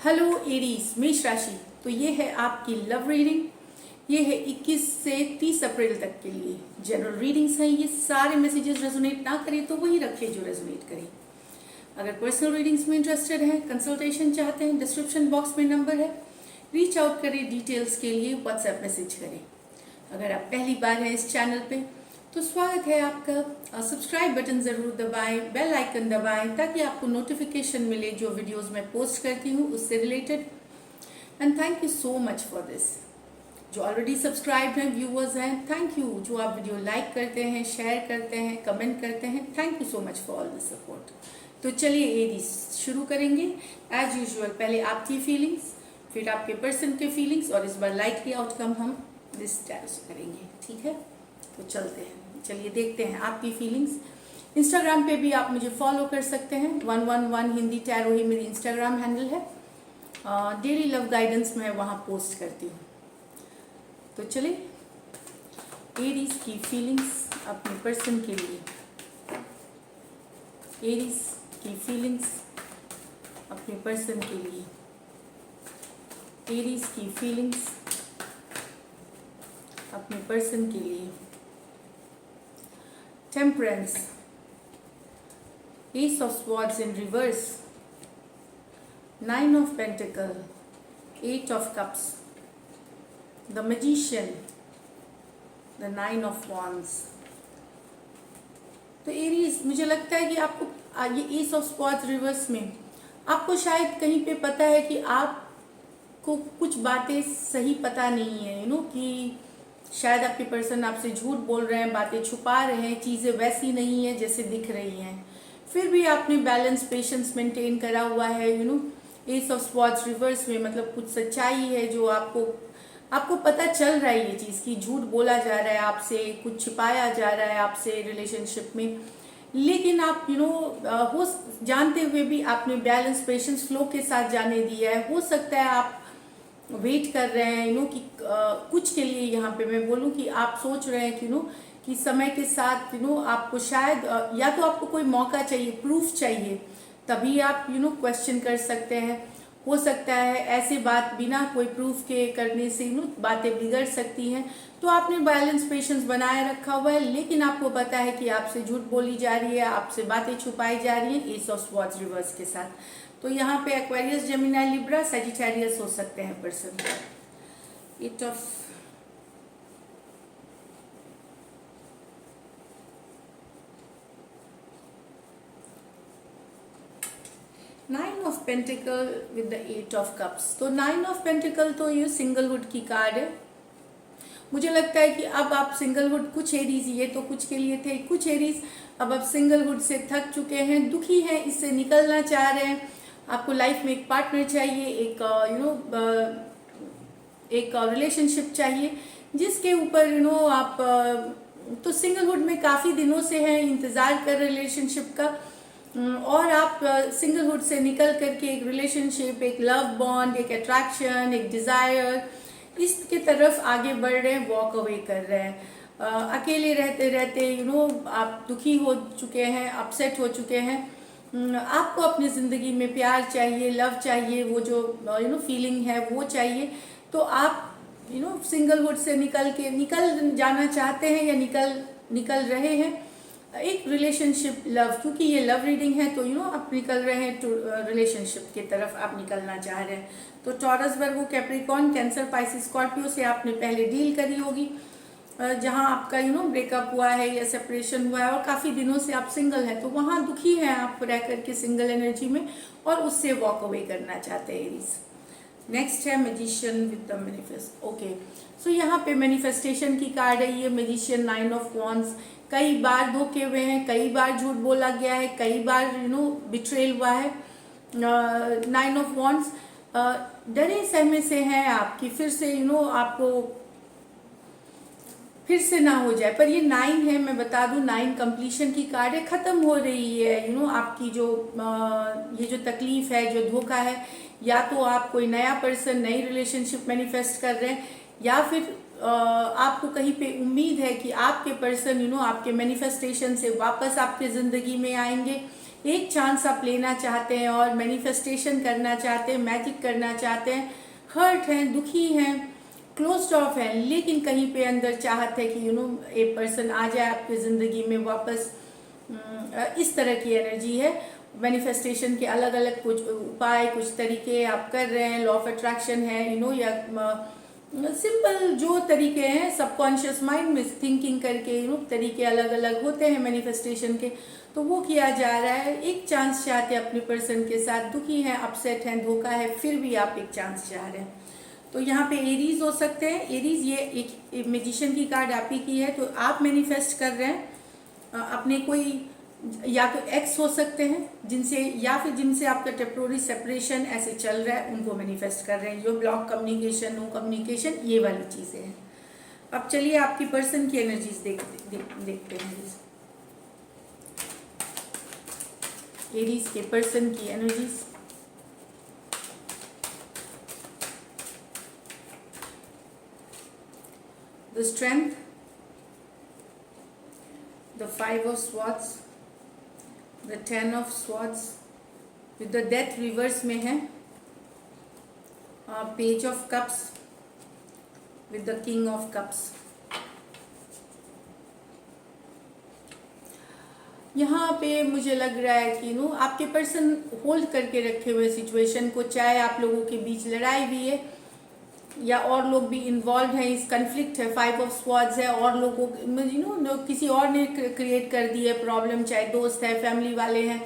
Hello Aries मेष राशि। तो ये है आपकी लव रीडिंग। ये है 21 से 30 अप्रैल तक के लिए जनरल रीडिंग्स हैं। ये सारे मैसेजेस रेजोनेट ना करें तो वही रखें जो रेजोनेट करें। अगर पर्सनल रीडिंग्स में इंटरेस्टेड हैं, कंसल्टेशन चाहते हैं, डिस्क्रिप्शन बॉक्स में नंबर है, रीच आउट करें। डिटेल्स के लिए व्हाट्सएप मैसेज करें। अगर आप पहली बार हैं इस चैनल पे तो स्वागत है आपका। सब्सक्राइब बटन ज़रूर दबाएं, बेल आइकन दबाएं ताकि आपको नोटिफिकेशन मिले जो वीडियोस मैं पोस्ट करती हूँ उससे related. And thank you so much for this. जो ऑलरेडी सब्सक्राइब हैं, व्यूअर्स हैं, थैंक यू। जो आप वीडियो लाइक करते हैं, शेयर करते हैं, कमेंट करते हैं, thank you so much for all the support. तो चलिए एरीज शुरू करेंगे एज यूजुअल। पहले आपकी फीलिंग्स, फिर आपके पर्सन के फीलिंग्स, और इस बार लाइकली आउटकम हम दिस टैरो से करेंगे। ठीक है, तो चलते हैं। चलिए देखते हैं आपकी फीलिंग्स। इंस्टाग्राम पे भी आप मुझे फॉलो कर सकते हैं। 111 हिंदी टैरो ही मेरी इंस्टाग्राम हैंडल है। डेली लव गाइडेंस मैं वहाँ पोस्ट करती हूँ। तो चलिए एरीज की फीलिंग्स अपने पर्सन के लिए। एरीज की फीलिंग्स अपने पर्सन के लिए। एरीज की फीलिंग्स अपने पर्सन के लिए। Temperance, S of swords in reverse, 9 of pentacle, 8 of cups, the magician, the 9 of wands. तो एरीज, मुझे लगता है कि आपको ये एस ऑफ स्वॉर्ड्स रिवर्स में आपको शायद कहीं पे पता है कि आपको कुछ बातें सही पता नहीं है, कि शायद आपके पर्सन आपसे झूठ बोल रहे हैं, बातें छुपा रहे हैं, चीज़ें वैसी नहीं है जैसे दिख रही हैं। फिर भी आपने बैलेंस, पेशेंस मेंटेन करा हुआ है। एस ऑफ स्वॉर्ड्स रिवर्स में मतलब कुछ सच्चाई है जो आपको पता चल रहा है ये चीज़ की झूठ बोला जा रहा है आपसे, कुछ छिपाया जा रहा है आपसे रिलेशनशिप में। लेकिन आप हो जानते हुए भी आपने बैलेंस, पेशेंस, फ्लो के साथ जाने दिया है। हो सकता है आप वेट कर रहे हैं कि कुछ के लिए। यहाँ पे मैं बोलूँ कि आप सोच रहे हैं कि समय के साथ आपको शायद या तो आपको कोई मौका चाहिए, प्रूफ चाहिए, तभी आप क्वेश्चन कर सकते हैं। हो सकता है ऐसे बात बिना कोई प्रूफ के करने से बातें बिगड़ सकती हैं। तो आपने बैलेंस, पेशेंस बनाए रखा हुआ है, लेकिन आपको पता है कि आपसे झूठ बोली जा रही है, आपसे बातें छुपाई जा रही हैं एस ऑफ स्वॉर्ड्स रिवर्स के साथ। तो यहाँ पे एक्वेरियस, जेमिनी, लिब्रा, सजिटेरियस हो सकते हैं person. 8 of nine of pentacle with the 8 of cups. तो 9 ऑफ पेंटिकल तो ये सिंगलहुड की कार्ड है। मुझे लगता है कि अब आप सिंगलहुड, कुछ एरीज, ये तो कुछ के लिए थे, कुछ एरीज अब आप सिंगलहुड से थक चुके हैं, दुखी हैं, इससे निकलना चाह रहे हैं। आपको लाइफ में एक पार्टनर चाहिए, एक रिलेशनशिप चाहिए जिसके ऊपर आप तो सिंगलहुड में काफ़ी दिनों से हैं, इंतज़ार कर रिलेशनशिप का। और आप सिंगलहुड से निकल करके एक रिलेशनशिप, एक लव बॉन्ड, एक अट्रैक्शन, एक डिज़ायर, इसके तरफ आगे बढ़ रहे हैं, वॉक अवे कर रहे हैं। अकेले रहते रहते आप दुखी हो चुके हैं, अपसेट हो चुके हैं। आपको अपनी ज़िंदगी में प्यार चाहिए, लव चाहिए, वो जो फीलिंग है वो चाहिए। तो आप सिंगलहुड से निकल जाना चाहते हैं या निकल रहे हैं एक रिलेशनशिप, लव, क्योंकि ये लव रीडिंग है तो आप निकल रहे हैं रिलेशनशिप की तरफ, आप निकलना चाह रहे हैं। तो टॉरस, वर्गो, कैप्रिकॉर्न, कैंसर, पाइसिस, स्कॉर्पियो से आपने पहले डील करी होगी, जहां आपका ब्रेकअप हुआ है या सेपरेशन हुआ है और काफ़ी दिनों से आप सिंगल हैं, तो वहाँ दुखी हैं आप रह करके सिंगल एनर्जी में, और उससे वॉक अवे करना चाहते हैं एरीज। नेक्स्ट है magician with the manifest. Okay, so यहाँ पे मैनिफेस्टेशन की कार्ड है ये मैजिशियन, 9 ऑफ वॉन्ड्स। कई बार धोखे हुए हैं, कई बार झूठ बोला गया है, कई बार बिट्रेल हुआ है। 9 ऑफ वॉन्ड्स, डरे सहमे से हैं आप कि फिर से आपको फिर से ना हो जाए। पर ये 9 है, मैं बता दूं 9 कंप्लीशन की कार्ड है, खत्म हो रही है आपकी जो ये जो तकलीफ है, जो धोखा है। या तो आप कोई नया पर्सन, नई रिलेशनशिप मैनिफेस्ट कर रहे हैं, या फिर आपको कहीं पे उम्मीद है कि आपके पर्सन आपके मैनिफेस्टेशन से वापस आपके ज़िंदगी में आएंगे, एक चांस आप लेना चाहते हैं और मैनिफेस्टेशन करना चाहते हैं, मैजिक करना चाहते हैं, हर्ट हैं, दुखी हैं, क्लोज्ड ऑफ हैं, लेकिन कहीं पे अंदर चाहत है कि एक पर्सन आ जाए आपकी ज़िंदगी में वापस। इस तरह की एनर्जी है। मैनिफेस्टेशन के अलग अलग कुछ उपाय, कुछ तरीके आप कर रहे हैं, लॉ ऑफ अट्रैक्शन है या सिंपल जो तरीके हैं सबकॉन्शियस माइंड में थिंकिंग करके तरीके अलग अलग होते हैं मैनिफेस्टेशन के, तो वो किया जा रहा है। एक चांस चाहते हैं अपने पर्सन के साथ, दुखी हैं, अपसेट हैं, धोखा है, फिर भी आप एक चांस चाह रहे हैं। तो यहाँ पे एरीज हो सकते हैं। एरीज ये एक मैजिशियन की कार्ड आप ही की है, तो आप मैनिफेस्ट कर रहे हैं अपने कोई या तो एक्स हो सकते हैं जिनसे, या फिर जिनसे आपका टेम्पोररी सेपरेशन ऐसे चल रहा है, उनको मैनिफेस्ट कर रहे हैं। जो ब्लॉक कम्युनिकेशन, नो कम्युनिकेशन, ये वाली चीज़ें हैं। अब चलिए आपकी पर्सन की एनर्जीज देखते हैं। एरीज के पर्सन की energies. The strength, the 5 of swords, the 10 of swords with the death reverse में है, page of cups with the king of cups। यहाँ पे मुझे लग रहा है कि आपके पर्सन होल्ड करके रखे हुए सिचुएशन को, चाहे आप लोगों के बीच लड़ाई भी है या और लोग भी इन्वॉल्व हैं, इस कन्फ्लिक्ट है, 5 of swords है, और लोगों किसी और ने क्रिएट कर दी है प्रॉब्लम, चाहे दोस्त है, फैमिली वाले हैं,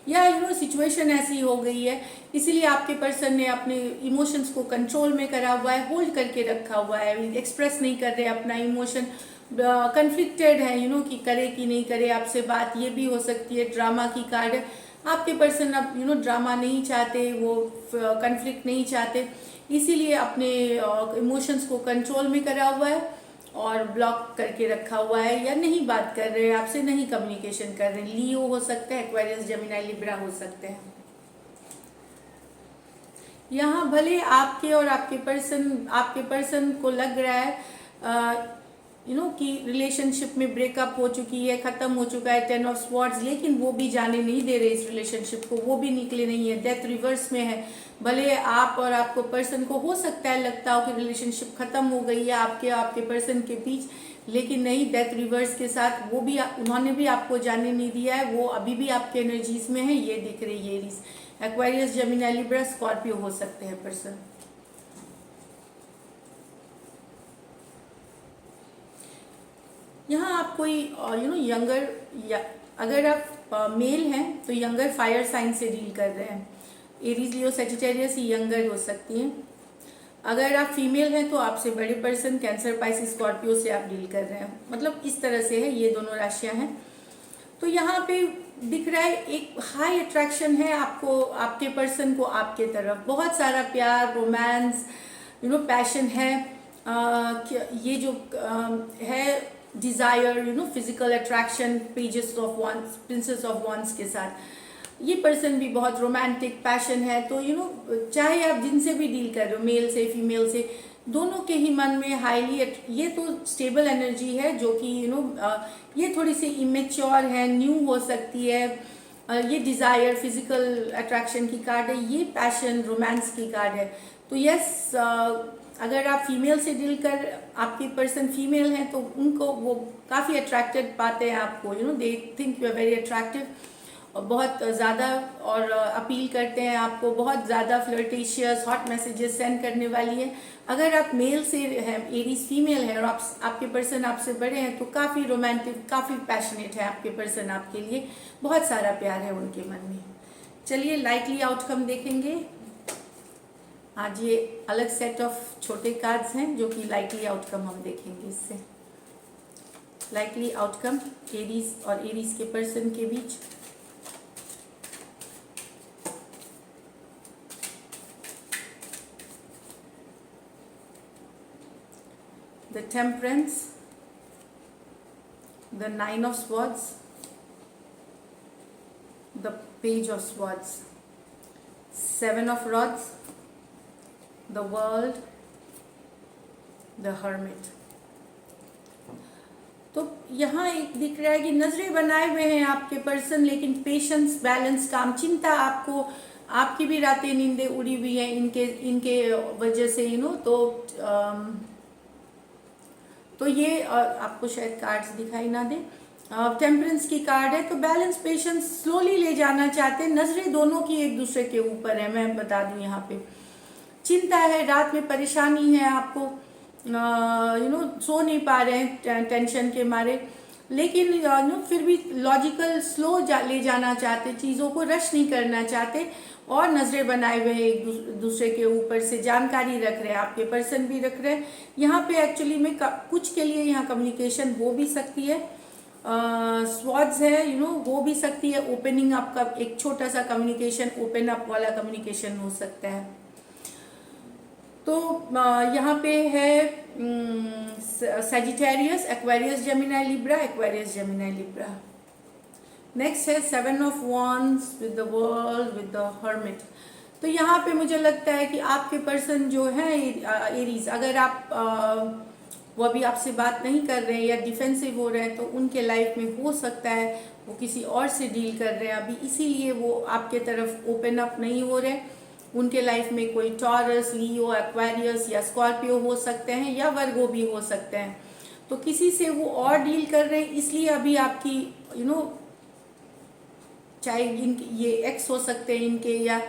या सिचुएशन ऐसी हो गई है, इसीलिए आपके पर्सन ने अपने इमोशंस को कंट्रोल में करा हुआ है, होल्ड करके रखा हुआ है, एक्सप्रेस नहीं कर रहे अपना इमोशन, कन्फ्लिक्टेड है कि करे कि नहीं करे आपसे बात। ये भी हो सकती है। ड्रामा की कार्ड है। आपके पर्सन अब ड्रामा नहीं चाहते, वो कन्फ्लिक्ट नहीं चाहते, इसीलिए अपने इमोशंस को कंट्रोल में करा हुआ है और ब्लॉक करके रखा हुआ है, या नहीं बात कर रहे हैं आपसे, नहीं कम्युनिकेशन कर रहे हैं। लियो हो सकता है, एक्वेरियस, जेमिनी, लिब्रा हो सकते हैं। यहाँ भले आपके और आपके पर्सन को लग रहा है कि रिलेशनशिप में ब्रेकअप हो चुकी है, ख़त्म हो चुका है, 10 of swords, लेकिन वो भी जाने नहीं दे रहे इस रिलेशनशिप को, वो भी निकले नहीं है, डेथ रिवर्स में है। भले आप और आपको पर्सन को हो सकता है लगता हो कि रिलेशनशिप ख़त्म हो गई है आपके पर्सन के बीच, लेकिन नहीं, डेथ रिवर्स के साथ वो भी उन्होंने भी आपको जाने नहीं दिया है, वो अभी भी आपके एनर्जीज में है। ये दिख रही है Aries, Aquarius, Gemini, Libra, Scorpio हो सकते हैं पर्सन। यहाँ आप कोई यंगर, या अगर आप मेल हैं तो यंगर फायर साइन से डील कर रहे हैं। एरीज, लियो, सजिटेरियस ही यंगर हो सकती हैं। अगर आप फीमेल हैं तो आपसे बड़े पर्सन, कैंसर, पाइसिस, स्कॉर्पियो से आप डील कर रहे हैं। मतलब इस तरह से है, ये दोनों राशियां हैं। तो यहाँ पे दिख रहा है एक हाई अट्रैक्शन है आपको, आपके पर्सन को आपके तरफ, बहुत सारा प्यार, रोमांस, पैशन है। ये जो है desire, physical attraction, pages of wands, princess of wands के साथ ये पर्सन भी बहुत रोमांटिक, पैशन है। तो चाहे आप जिनसे भी डील कर रहे हो, मेल से, फीमेल से, दोनों के ही मन में हाईली, ये तो स्टेबल एनर्जी है जो कि ये थोड़ी सी इमेच्योर है, न्यू हो सकती है। ये डिज़ायर, फिजिकल अट्रैक्शन की कार्ड है, ये पैशन, रोमांस की कार्ड है। तो यस, अगर आप फीमेल से डील कर, आपकी पर्सन फीमेल है तो उनको वो काफ़ी अट्रैक्टेड पाते हैं आपको, they think you are very attractive, और बहुत ज़्यादा, और अपील करते हैं आपको, बहुत ज़्यादा फ्लर्टिशियस, हॉट मैसेजेस सेंड करने वाली है। अगर आप मेल से हैं, एरीज फीमेल है, और आपके पर्सन आपसे बड़े हैं, तो काफ़ी रोमांटिक, काफ़ी पैशनेट है आपके पर्सन आपके लिए, बहुत सारा प्यार है उनके मन में। चलिए लाइटली आउटकम देखेंगे। आज ये अलग सेट ऑफ छोटे कार्ड्स हैं जो कि लाइटली आउटकम हम देखेंगे। इससे लाइटली आउटकम एरीज और एरीज के पर्सन के बीच। The Temperance, the 9 of swords, the page of swords, 7 of rods, the world, the hermit। तो यहाँ एक दिख रहा है कि नजरें बनाए हुए हैं आपके पर्सन, लेकिन पेशेंस, बैलेंस, काम, चिंता, आपको आपकी भी रातें नींदें उड़ी हुई हैं इनके वजह से तो ये आपको शायद कार्ड्स दिखाई ना दे। टेम्परेंस की कार्ड है, तो बैलेंस, पेशेंस, स्लोली ले जाना चाहते हैं। नजरें दोनों की एक दूसरे के ऊपर है, मैं बता दूं यहाँ पे। चिंता है, रात में परेशानी है आपको, सो नहीं पा रहे हैं टेंशन के मारे, लेकिन फिर भी लॉजिकल स्लो ले जाना चाहते, चीज़ों को रश नहीं करना चाहते, और नजरें बनाए हुए एक दूसरे के ऊपर से जानकारी रख रहे हैं, आपके पर्सन भी रख रहे हैं। यहाँ पे एक्चुअली में कुछ के लिए यहाँ कम्युनिकेशन हो भी सकती है, स्वॉर्ड्स है, हो भी सकती है, ओपनिंग आपका एक छोटा सा कम्युनिकेशन, ओपन अप वाला कम्युनिकेशन हो सकता है। तो यहाँ पे है Sagittarius, Aquarius, Gemini, Libra, Aquarius, Gemini, Libra. Next है 7 of wands with the world, with the hermit. तो यहाँ पे मुझे लगता है कि आपके पर्सन जो है एरीज, अगर आप वो अभी आपसे बात नहीं कर रहे हैं या डिफेंसिव हो रहे हैं, तो उनके लाइफ में हो सकता है वो किसी और से डील कर रहे हैं अभी, इसीलिए वो आपके तरफ ओपन अप नहीं हो रहे। उनके लाइफ में कोई टॉरस, लियो, एक्वेरियस या स्कॉर्पियो हो सकते हैं, या वर्गो भी हो सकते हैं। तो किसी से वो और डील कर रहे हैं, इसलिए अभी आपकी चाहे ये एक्स हो सकते हैं इनके, या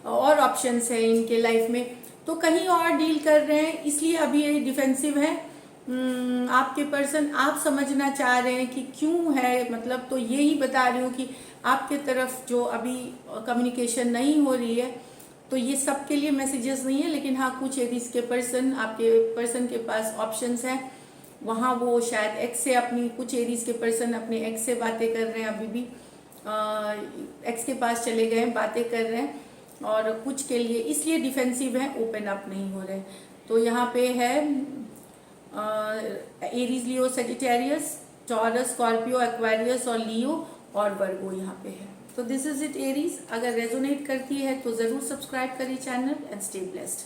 और ऑप्शंस है इनके लाइफ में, तो कहीं और डील कर रहे हैं, इसलिए अभी ये डिफेंसिव है। आपके पर्सन आप समझना चाह रहे हैं कि क्यों है, मतलब तो यही बता रही हूँ कि आपके तरफ जो अभी कम्युनिकेशन नहीं हो रही है, तो ये सबके लिए मैसेजेस नहीं है, लेकिन हाँ कुछ एरीज के पर्सन, आपके पर्सन के पास ऑप्शंस हैं, वहाँ वो शायद एक्स से अपनी, कुछ एरीज के पर्सन अपने एक्स से बातें कर रहे हैं, अभी भी एक्स के पास चले गए हैं, बातें कर रहे हैं, और कुछ के लिए इसलिए डिफेंसिव है, ओपन अप नहीं हो रहे। तो यहाँ पे है एरीज, लियो, सेजिटेरियस, टॉरस, स्कॉर्पियो, एक्वेरियस और लियो और वर्गो यहाँ पे है। तो दिस इज इट एरीज। अगर रेजोनेट करती है तो ज़रूर सब्सक्राइब करिए चैनल, एंड स्टे ब्लेस्ड।